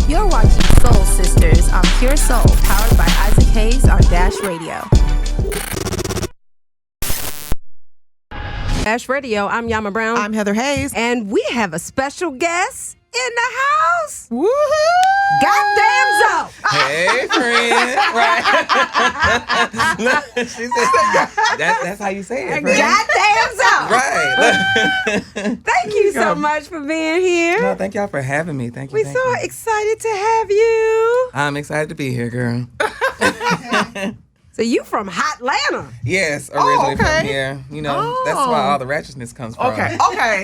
You're watching Soul Sisters on Pure Soul, powered by Isaac Hayes on Dash Radio. Dash Radio, I'm Yama Brown. I'm Heather Hayes. And we have a special guest in the house. Woohoo! Goddamn Zoe. Hey, friend. Right. She said, that's how you say it, friend. Goddamn Zoe. Right. Thank you so much for being here. No, thank y'all for having me. Thank you. We're so excited to have you. I'm excited to be here, girl. So you from Hotlanta? Yes, originally okay. from here. You know, that's why all the ratchetness comes from. Okay.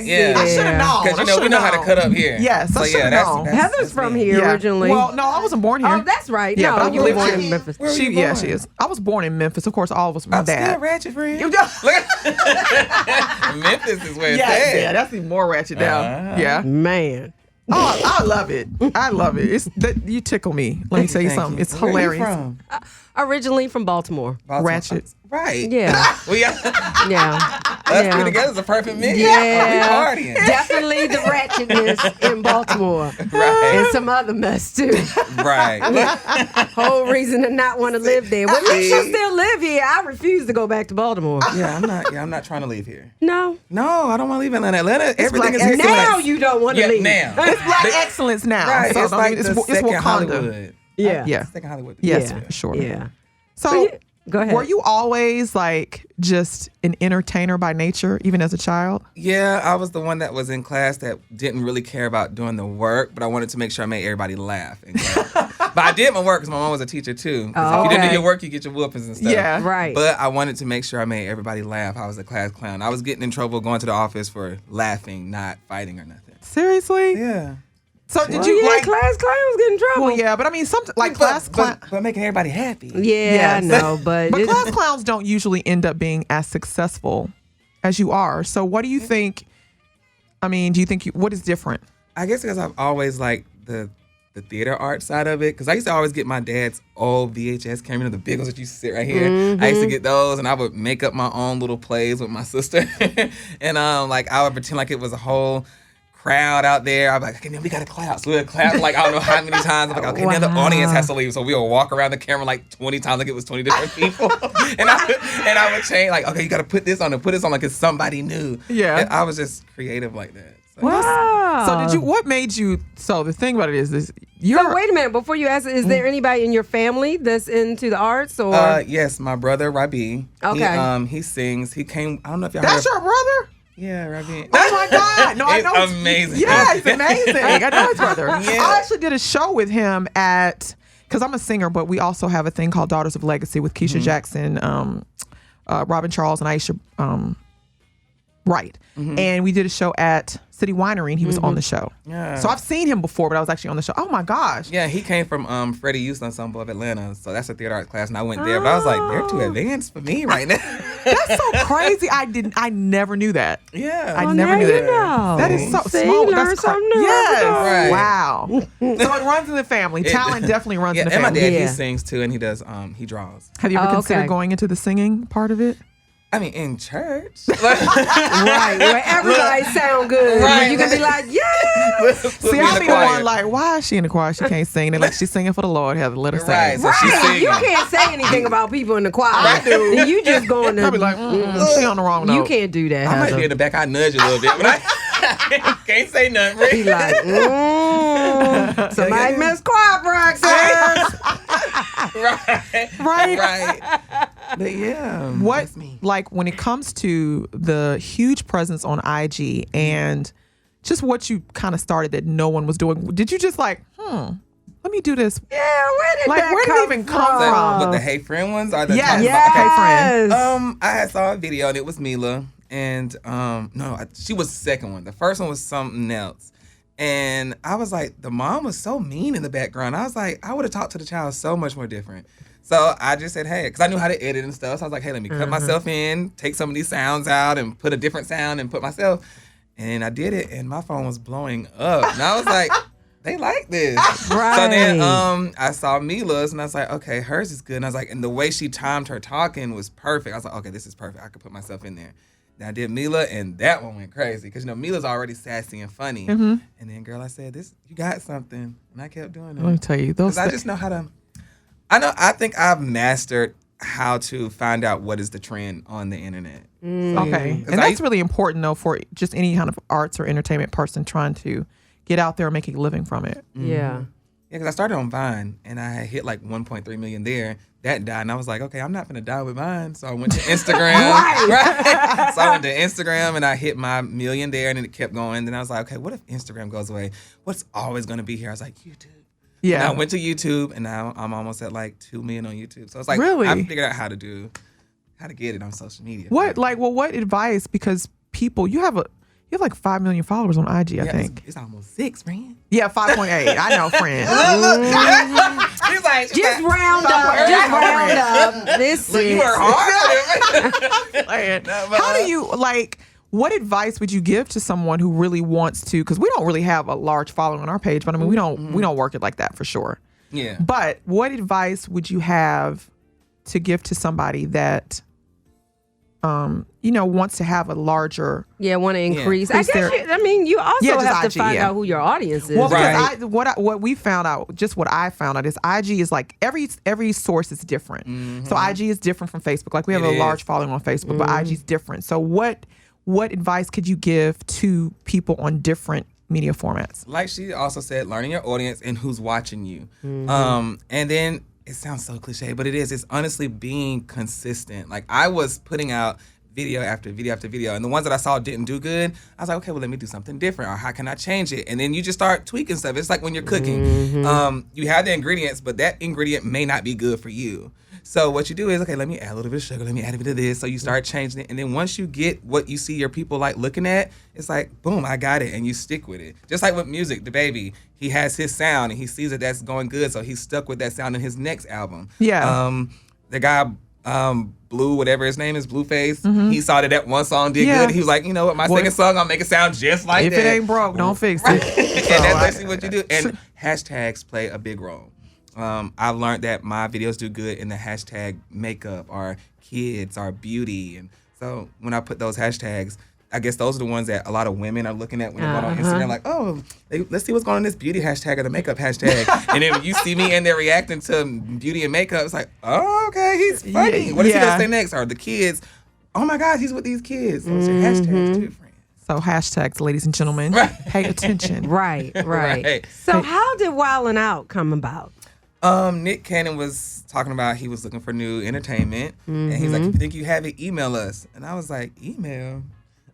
Yeah. I should have known. Because, we know how to cut up here. Yes, I should have known. Heather's from here originally. Well, no, I wasn't born here. Oh, that's right. Yeah, no, but you I were lived born here. in Memphis. Where were you Yeah, born? she is. I was born in Memphis. Of course, all of us. My I'm dad. still ratchet, friend. You just Memphis is where it's yeah, at. yeah, that's even more ratchet down. Yeah. Man. Oh, I love it. I love it. It's that you tickle me. Let me tell you Thank something. you. It's Where hilarious. Are you from? Originally from Baltimore. Ratchet. Right. Yeah. Us Yeah. three together is a perfect mix. Yeah. We partying. Definitely the ratchetness in Baltimore. Right. And some other mess too. Right. Whole reason to not want to live there. Well, at least you still live here. I refuse to go back to Baltimore. I'm not trying to leave here. No. No, I don't want to leave Atlanta. Atlanta, everything is black excellent. Now you don't want to leave. Now. It's black excellence now. Right. So, It's like it's the second Wakanda. Hollywood. Yeah. Yeah. Second Hollywood. Yes, Yeah. for sure. Yeah. So, Go ahead. were you always like just an entertainer by nature, even as a child? Yeah, I was the one that was in class that didn't really care about doing the work, but I wanted to make sure I made everybody laugh. in class. But I did my work because my mom was a teacher too. 'Cause if you didn't do your work, you get your whoopings and stuff. Yeah. Right. But I wanted to make sure I made everybody laugh. I was a class clown. I was getting in trouble going to the office for laughing, not fighting or nothing. Seriously? Yeah. So did Well, you yeah, like? class clowns get in trouble. Well, yeah, but I mean, something like class clown. But making everybody happy. Yeah, I Yes. know, but But class clowns don't usually end up being as successful as you are. So what do you think? I mean, do you think what is different? I guess because I've always liked the theater art side of it. Because I used to always get my dad's old VHS camera, the big ones that you sit right here. I used to get those, and I would make up my own little plays with my sister. And like I would pretend like it was a whole crowd out there. I'm like, okay, now we got to clap. So we'll clap like I don't know how many times. I'm like, okay, now the audience has to leave. So we'll walk around the camera like 20 times like it was 20 different people. and I would change like, okay, you got to put this on and put this on like it's somebody new. Yeah. And I was just creative like that. So. wow. So did you? What made you? So the thing about it is you're. So wait a minute, before you ask, is there anybody in your family that's into the arts or? Yes, my brother Rabi. Okay. He sings. He came. I don't know if y'all heard. That's your brother? Yeah, Rabi. Oh my God! No, I It's know amazing. Yeah, it's amazing. I know his brother. Yeah. I actually did a show with him because I'm a singer, but we also have a thing called Daughters of Legacy with Keisha Jackson, Robin Charles, and Aisha Wright. And we did a show at City Winery, and he was on the show. Yeah. So I've seen him before, but I was actually on the show. Oh my gosh! Yeah, he came from Freddie Youth Ensemble of Atlanta, so that's a theater arts class, and I went there. But I was like, they're too advanced for me right now. That's so crazy. I never knew that. Yeah, I never knew now that. you know. That is so See, small. learn That's something new Yes. every day. Right. Wow. So it runs in the family. Talent definitely runs in the and my family. dad Yeah. he sings too, and he does he draws. Have you ever Oh, considered okay. going into the singing part of it? I mean, in church. Right, where everybody sound good. Right. You can be like, yeah. See, I'll be the one like, why is she in the choir? She can't sing. They're like, she's singing for the Lord. Heather, let her sing. Right, so she's Right. singing. You can't say anything about people in the choir. Right. Then you just going to. I'll be like, she on the wrong note. You can't do that. I might Heather. be in the back. I nudge a little bit, but I can't say nothing. Right? Be like, somebody missed choir practice. right. But yeah, What, that's me. like, when it comes to the huge presence on IG and just what you kind of started that no one was doing, did you just like, let me do this? Yeah, where did Like, that where did come it even from? come from? With the Hey Friend ones or the Yes. talking Yeah. about- Hey, friend. I had saw a video and it was Mila, and she was the second one. The first one was something else, and I was like, the mom was so mean in the background. I was like, I would have talked to the child so much more different. So I just said, hey, because I knew how to edit and stuff. So I was like, hey, let me cut myself in, take some of these sounds out, and put a different sound and put myself. And I did it, and my phone was blowing up, and I was like, they like this. Right. So then I saw Mila's, and I was like, okay, hers is good. And I was like, and the way she timed her talking was perfect. I was like, okay, this is perfect. I could put myself in there. Then I did Mila, and that one went crazy because Mila's already sassy and funny. And then, girl, I said, "This, you got something," and I kept doing it. Let me tell you, those. I just know how to. I think I've mastered how to find out what is the trend on the internet. Okay, and that's really important though for just any kind of arts or entertainment person trying to get out there and make a living from it. Yeah. Yeah, because I started on Vine and I had hit like 1.3 million there. That died, and I was like, okay, I'm not gonna die with mine. So I went to Instagram. right. So I went to Instagram and I hit my million there, and then it kept going. Then I was like, okay, what if Instagram goes away? What's always gonna be here? I was like, YouTube. Yeah. And I went to YouTube, and now I'm almost at like 2 million on YouTube. So it's like, really? I figured out how to get it on social media. What advice? Because people, you have like 5 million followers on IG, I think. It's almost 6, man. Yeah, 5.8. I know, friend. She's like, Just round up. Just round up. This look, you work hard. How do you, what advice would you give to someone who really wants to, because we don't really have a large following on our page, but I mean, we don't work it like that for sure. Yeah. But what advice would you have to give to somebody that, wants to have a larger... Yeah, want to increase. Yeah. I guess you also have to find out who your audience is. Well, right. because what we found out, just what I found out is IG is like every source is different. So IG is different from Facebook. Like we have a large following on Facebook, but IG is different. So what advice could you give to people on different media formats? Like she also said, learning your audience and who's watching you. And then it sounds so cliche, but it is. It's honestly being consistent. Like I was putting out video after video after video, and the ones that I saw didn't do good, I was like, okay, well, let me do something different, or how can I change it? And then you just start tweaking stuff. It's like when you're cooking. You have the ingredients, but that ingredient may not be good for you. So what you do is, okay, let me add a little bit of sugar, let me add a bit of this. So you start changing it. And then once you get what you see your people like looking at, it's like, boom, I got it. And you stick with it. Just like with music, the baby, he has his sound and he sees that that's going good. So he's stuck with that sound in his next album. Yeah. The guy, Blue, whatever his name is, Blueface, he saw that one song did good. He was like, you know what, my second song, I'll make it sound just like that. If it ain't broke, don't fix it. And that's basically what you do. And hashtags play a big role. I've learned that my videos do good in the hashtag makeup or kids or beauty. And so when I put those hashtags, I guess those are the ones that a lot of women are looking at when they're going on Instagram, like, oh, let's see what's going on in this beauty hashtag or the makeup hashtag. And then when you see me and they're reacting to beauty and makeup, it's like, oh, okay, he's funny. What is he going to say next? Or the kids, oh my God, he's with these kids. Those are hashtags too, friend. So hashtags, ladies and gentlemen, pay attention. Right. So how did Wildin' Out come about? Nick Cannon was talking about he was looking for new entertainment. And he's like, if you think you have it, email us. And I was like, email?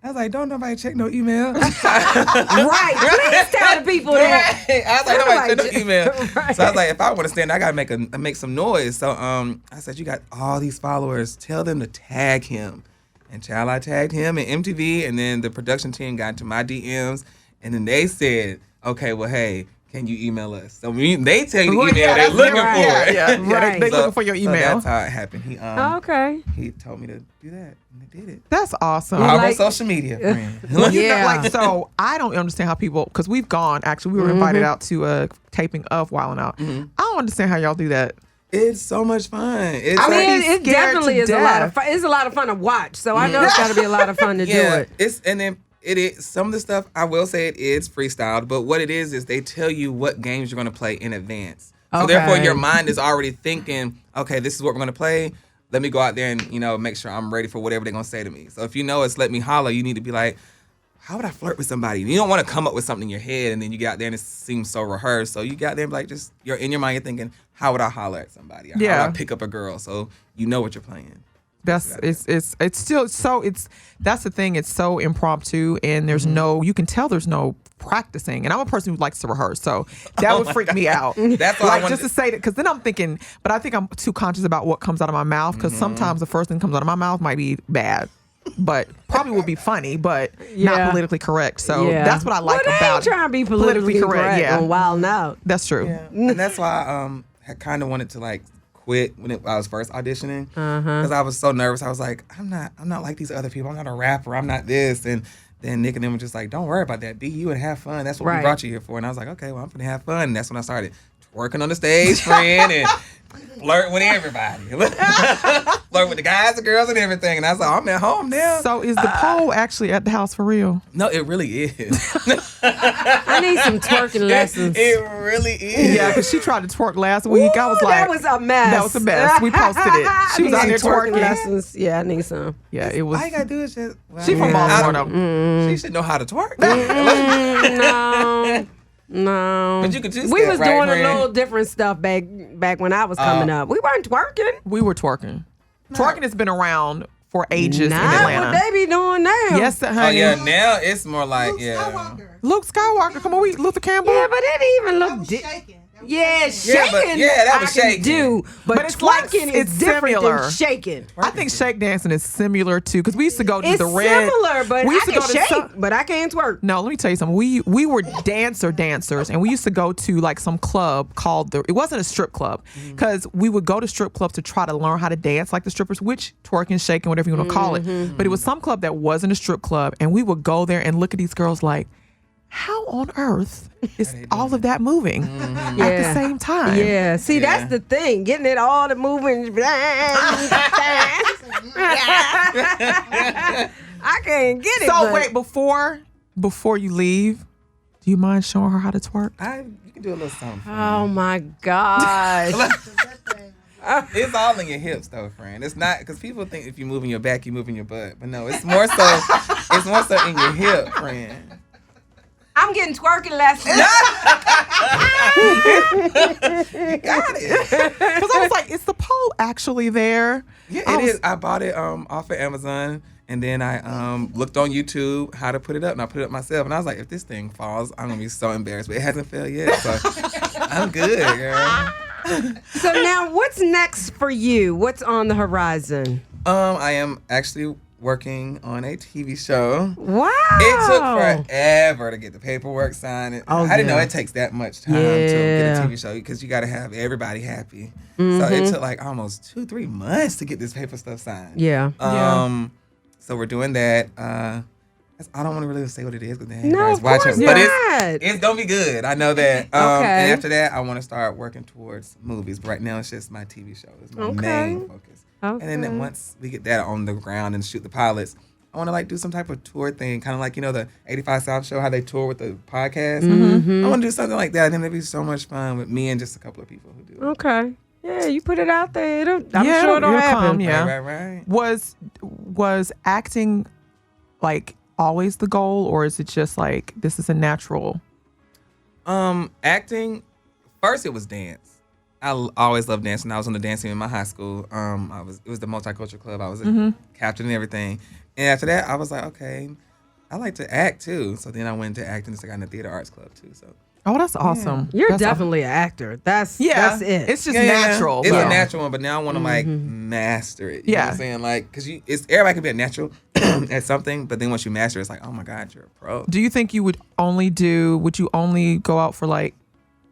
I was like, don't nobody check no email. Right. Please tell the people that. Right. I was like, nobody check no email. Right. So I was like, if I want to stand, I got to make some noise. So I said, you got all these followers. Tell them to tag him. And child, I tagged him and MTV. And then the production team got into my DMs. And then they said, okay, well, hey, can you email us? So when they tell you the email, they're looking for it. Yeah. They're looking for your email. So that's how it happened. He told me to do that, and I did it. That's awesome. All on social media, friend. So I don't understand how people, because we were invited out to a taping of Wildin' Out. I don't understand how y'all do that. It's so much fun. It definitely is a lot of fun. It's a lot of fun to watch. So I know it's got to be a lot of fun to do it. It is some of the stuff, I will say it is freestyled, but what it is they tell you what games you're going to play in advance. So therefore your mind is already thinking, okay, this is what we're going to play. Let me go out there and, make sure I'm ready for whatever they're going to say to me. So if you know it's Let Me Holler, you need to be like, how would I flirt with somebody? You don't want to come up with something in your head and then you get out there and it seems so rehearsed. So you got there and be like, you're in your mind, you're thinking, how would I holler at somebody? How would I pick up a girl? So you know what you're playing. That's still so that's the thing, it's so impromptu and there's you can tell there's no practicing, and I'm a person who likes to rehearse, so that would freak me out. That's why just to say that, because then I'm thinking, but I think I'm too conscious about what comes out of my mouth, because sometimes the first thing that comes out of my mouth might be bad, but probably would be funny, but not politically correct. So that's what I like about trying to be politically correct on Wildin' Out. That's true. And that's why I kind of wanted to quit when I was first auditioning, because I was so nervous. I was like, I'm not like these other people. I'm not a rapper. I'm not this. And then Nick and them were just like, don't worry about that. Be you and have fun. That's what we brought you here for. And I was like, okay, well, I'm gonna have fun. And that's when I started working on the stage, friend, and flirt with everybody. Flirt with the guys, the girls, and everything. And I was like, I'm at home now. So is the pole actually at the house for real? No, it really is. I need some twerking lessons. It really is. Yeah, because she tried to twerk last week. I was Ooh, like, that was a mess. That was a mess. We posted it. She was out there twerking. Lessons. Yeah, I need some. Yeah, it was. All you gotta do is just. Well, She from Baltimore though. She should know how to twerk. No. But you could just. We was doing friend. a little different stuff back when I was coming up. We weren't twerking. We were twerking. Twerking has been around for ages in Not Atlanta. what they be doing now. Yes, honey. Oh yeah, now it's more like Luke Skywalker. Come on, Luther Campbell. Yeah, but it didn't even look. Yeah, shaking. that was I can shaking. do, but it's like- twerking it's is different similar. than shaking. I think shake dancing is similar too, because we used to go to It's the red. similar, but we I used to can go to shake, but I can't twerk. No, let me tell you something. We were dancers, and we used to go to like some club called it wasn't a strip club, because we would go to strip clubs to try to learn how to dance like the strippers, which twerking, shaking, whatever you want to call it. But it was some club that wasn't a strip club, and we would go there and look at these girls like, how on earth is all of that moving at the same time? Yeah, see, that's the thing. Getting it all to moving. I can't get it. So but wait, before you leave, do you mind showing her how to twerk? You can do a little something. Oh my gosh. It's all in your hips, though, friend. It's not because people think if you move in your back, you move in your butt, but no, it's more so. It's more so in your hip, friend. I'm getting twerking lessons. You got it. Because I was like, is the pole actually there? Yeah, it is. I bought it off of Amazon, and then I looked on YouTube how to put it up, and I put it up myself. And I was like, if this thing falls, I'm gonna be so embarrassed. But it hasn't fell yet, so I'm good, girl. So now, what's next for you? What's on the horizon? I am actually working on a TV show. Wow. It took forever to get the paperwork signed. I didn't know it takes that much time to get a TV show because you got to have everybody happy. So it took like almost 2-3 months to get this paper stuff signed. Yeah. So we're doing that. I don't want to really say what it is because No, of course but not. it's gonna be good. I know that. Okay. And after that, I want to start working towards movies. But right now, it's just my TV show. It's my main focus. Okay. And then once we get that on the ground and shoot the pilots, I want to like do some type of tour thing, kind of like, the 85 South show, how they tour with the podcast. I want to do something like that. And it'd be so much fun with me and just a couple of people who do it. Okay. Yeah, you put it out there. I'm sure it'll happen. Come, yeah. Right. Was acting like always the goal, or is it just like this is a natural? Acting, first it was dance. I always loved dancing. I was on the dance team in my high school. It was the multicultural club. I was a captain and everything. And after that, I was like, okay, I like to act too. So then I went into acting. So I got in the theater arts club too. So. Oh, that's awesome. You're That's definitely an actor. That's it. It's just natural. It's but- a natural one, but now I want to like master it. You know what I'm saying? Like, because everybody can be a natural at something, but then once you master it, it's like, oh my God, you're a pro. Do you think you would you only go out for like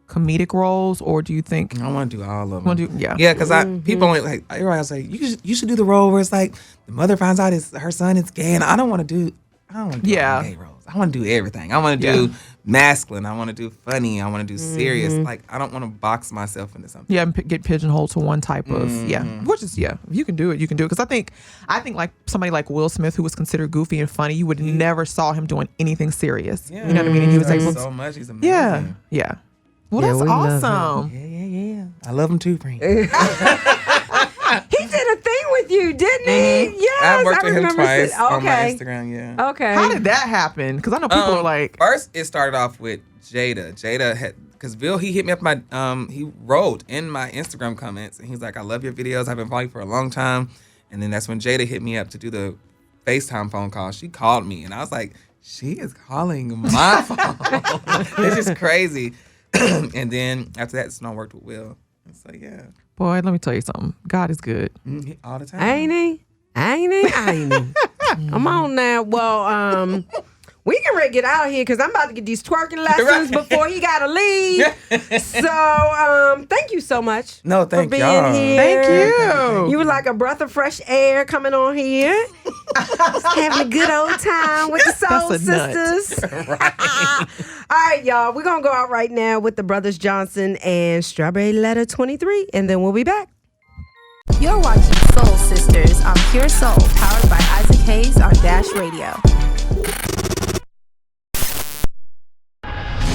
comedic roles, or do you think I want to do all of them. Yeah, because people only like everybody's like you should do the role where it's like the mother finds out her son is gay, and I don't want to do all gay roles. I want to do everything. I want to do masculine. I want to do funny. I want to do serious. Like I don't want to box myself into something. Yeah, and get pigeonholed to one type of which is if you can do it, you can do it. Because I think like somebody like Will Smith, who was considered goofy and funny, you would never saw him doing anything serious. Yeah. You know what I mean? And he was able so much. He's amazing. Yeah. Well, that's we love awesome. Yeah. I love him too, friend. He did a thing with you, didn't he? Yes, I've worked with him remember twice on my Okay. Instagram. Yeah. Okay. How did that happen? Because I know people are like, First, it started off with Jada. Jada had, because Bill, he hit me up he wrote in my Instagram comments, and he's like, I love your videos. I've been following you for a long time. And then that's when Jada hit me up to do the FaceTime phone call. She called me, and I was like, she is calling my phone. It's just crazy. And then after that, Snow worked with Will. And so, yeah. boy, let me tell you something. God is good. All the time. Ain't he? Come on now. Well, We can ready to get out of here because I'm about to get these twerking lessons before he got to leave. So, thank you so much. No, thank for being y'all. here. Thank you. You were like a breath of fresh air coming on here. Just having a good old time with the Soul That's a nut. Sisters. All right, y'all. We're going to go out right now with the Brothers Johnson and Strawberry Letter 23, and then we'll be back. You're watching Soul Sisters on Pure Soul, powered by Isaac Hayes on Dash Radio.